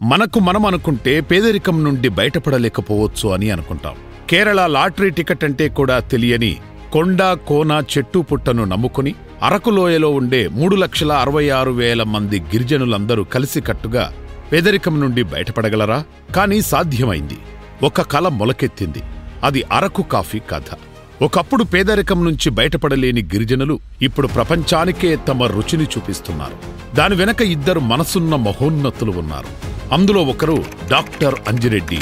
మనకు మనం అనుకుంటే పేదరికం నుండి బయటపడలేకపోవచ్చు అని అనుకుంటాం. కేరళ లాటరీ టికెట్ అంటే కూడా తెలియని కొండ కోన చెట్టు పుట్టను నమ్ముకుని అరకులోయలో ఉండే 3,66,000 మంది గిరిజనులందరూ కలిసికట్టుగా పేదరికం నుండి బయటపడగలరా? కానీ సాధ్యమైంది. ఒక కల మొలకెత్తింది. అది అరకు కాఫీ కథ. ఒకప్పుడు పేదరికం నుంచి బయటపడలేని గిరిజనులు ఇప్పుడు ప్రపంచానికే తమ రుచిని చూపిస్తున్నారు. దాని వెనక ఇద్దరు మనసున్న మహోన్నతులు ఉన్నారు. అందులో ఒకరు doctor Anji Reddy.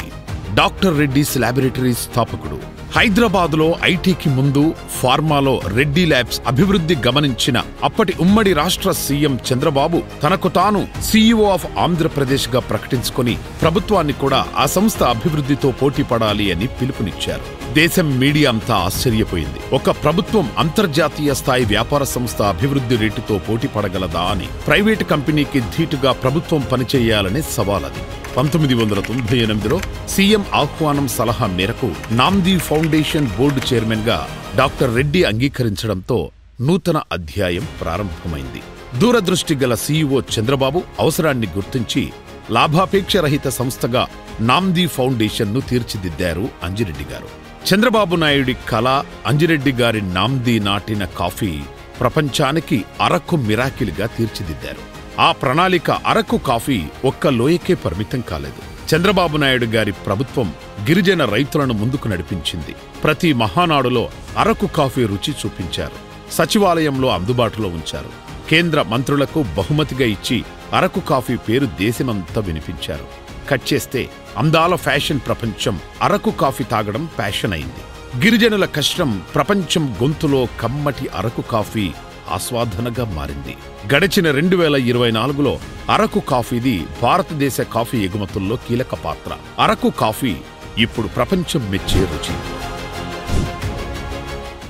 Doctor Reddy's laboratories స్థాపకుడు. హైదరాబాదులో ఐటీకి ముందు ఫార్మాలో రెడ్డి ల్యాబ్స్ అభివృద్ధి గమనించిన అప్పటి ఉమ్మడి రాష్ట్ర సీఎం చంద్రబాబు తనకు తాను సీఈఓ ఆఫ్ ఆంధ్రప్రదేశ్ గా ప్రకటించుకుని ప్రభుత్వాన్ని కూడా ఆ సంస్థ అభివృద్ధితో పోటీ పడాలి అని పిలుపునిచ్చారు. దేశం మీడియా అంతా ఆశ్చర్యపోయింది. ఒక ప్రభుత్వం అంతర్జాతీయ స్థాయి వ్యాపార సంస్థ అభివృద్ధి రేటుతో పోటీ పడగలదా అని. ప్రైవేటు కంపెనీకి ధీటుగా ప్రభుత్వం పనిచేయాలనే సవాలది. 1998లో సీఎం ఆహ్వానం సలహా మేరకు నామ్దీ ఫౌండేషన్ బోర్డు చైర్మన్ గా డాక్టర్ రెడ్డి అంగీకరించడంతో నూతన అధ్యాయం ప్రారంభమైంది. దూరదృష్టి గల సీఈఓ చంద్రబాబు అవసరాన్ని గుర్తించి లాభాపేక్ష రహిత సంస్థగా నామ్దీ ఫౌండేషన్ ను తీర్చిదిద్దారు అంజిరెడ్డి గారు. చంద్రబాబు నాయుడి కళ అంజిరెడ్డి గారి నామ్దీ నాటిన కాఫీ ప్రపంచానికి అరకు మిరాకిల్గా తీర్చిదిద్దారు. ఆ ప్రణాళిక అరకు కాఫీ ఒక్క లోయకే పరిమితం కాలేదు. చంద్రబాబు నాయుడు గారి ప్రభుత్వం గిరిజన రైతులను ముందుకు నడిపించింది. ప్రతి మహానాడులో అరకు కాఫీ రుచి చూపించారు. సచివాలయంలో అందుబాటులో ఉంచారు. కేంద్ర మంత్రులకు బహుమతిగా ఇచ్చి అరకు కాఫీ పేరు దేశమంతా వినిపించారు. కట్ చేస్తే అందాల ఫ్యాషన్ ప్రపంచం అరకు కాఫీ తాగడం ప్యాషన్ అయింది. గిరిజనుల కష్టం ప్రపంచం గొంతులో కమ్మటి అరకు కాఫీ ఆస్వాదనగా మారింది. గడిచిన 2024లో అరకు కాఫీది భారతదేశ కాఫీ ఎగుమతుల్లో కీలక పాత్ర. అరకు కాఫీ ఇప్పుడు ప్రపంచం మెచ్చే రుచి.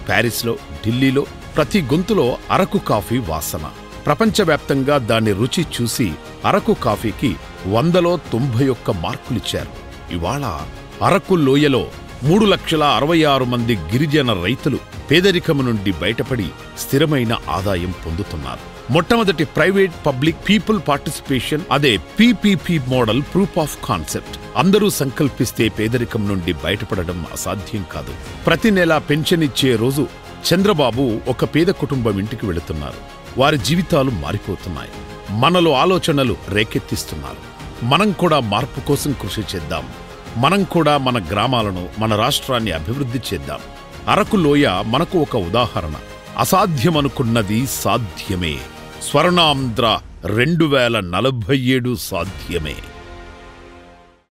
ప్యారిస్లో, ఢిల్లీలో ప్రతి గొంతులో అరకు కాఫీ వాసన. ప్రపంచవ్యాప్తంగా దాని రుచి చూసి అరకు కాఫీకి 100లో 91 మార్కులిచ్చారు. ఇవాళ అరకు లోయలో 3,66,000 మంది గిరిజన రైతులు పేదరికము నుండి బయటపడి స్థిరమైన ఆదాయం పొందుతున్నారు. మొట్టమొదటి ప్రైవేట్ పబ్లిక్ పీపుల్ పార్టిసిపేషన్, అదే PPP model proof of concept. అందరూ సంకల్పిస్తే పేదరికం నుండి బయటపడడం అసాధ్యం కాదు. ప్రతి నెల పెన్షన్ ఇచ్చే రోజు చంద్రబాబు ఒక పేద కుటుంబం ఇంటికి వెళుతున్నారు. వారి జీవితాలు మారిపోతున్నాయి. మనలో ఆలోచనలు రేకెత్తిస్తున్నారు. మనం కూడా మార్పు కోసం కృషి చేద్దాం. మనం కూడా మన గ్రామాలను, మన రాష్ట్రాన్ని అభివృద్ధి చేద్దాం. అరకు లోయ మనకు ఒక ఉదాహరణ. అసాధ్యమనుకున్నది సాధ్యమే. స్వర్ణాంధ్ర 2047 సాధ్యమే.